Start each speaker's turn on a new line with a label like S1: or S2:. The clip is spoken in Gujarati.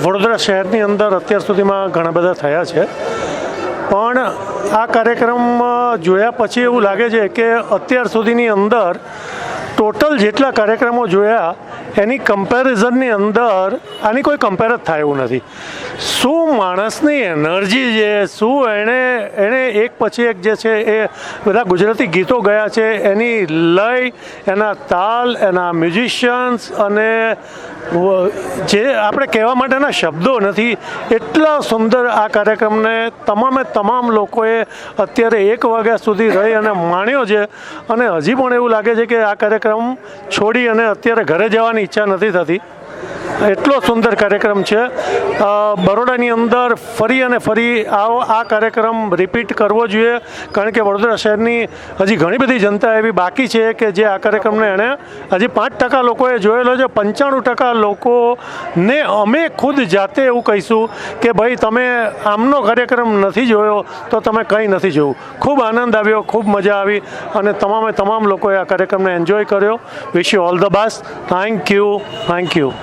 S1: વડોદરા શહેરની અંદર અત્યાર સુધીમાં ઘણા બધા થયા છે, પણ આ કાર્યક્રમ જોયા પછી એવું લાગે છે કે અત્યાર સુધીની અંદર ટોટલ જેટલા કાર્યક્રમો જોયા એની કમ્પેરિઝનની અંદર આની કોઈ કમ્પેર જ થાય એવું નથી. શું માણસની એનર્જી છે, શું એણે એક પછી એક જે છે એ બધા ગુજરાતી ગીતો ગયા છે, એની લય, એના તાલ, એના મ્યુઝિશિયન્સ અને જે આપણે કહેવા માટેના શબ્દો નથી, એટલા સુંદર આ કાર્યક્રમને તમામ લોકોએ અત્યારે 1 વાગ્યા સુધી રહી અને માણ્યો છે. અને હજી પણ એવું લાગે છે કે આ કાર્યક્રમ છોડી અને અત્યારે ઘરે જવાની ઈચ્છા નથી થતી. એટલો સુંદર કાર્યક્રમ છે. બરોડાની અંદર ફરી અને ફરી આ કાર્યક્રમ રિપીટ કરવો જોઈએ, કારણ કે વડોદરા શહેરની હજી ઘણી બધી જનતા એવી બાકી છે કે જે આ કાર્યક્રમને એણે હજી 5% લોકોએ જોયેલો છે. 95% લોકોને અમે ખુદ જાતે એવું કહીશું કે ભાઈ તમે આમનો કાર્યક્રમ નથી જોયો તો તમે કંઈ નથી જોયું. ખૂબ આનંદ આવ્યો, ખૂબ મજા આવી અને તમામ લોકોએ આ કાર્યક્રમને એન્જોય કર્યો. Wish you all the best. Thank you.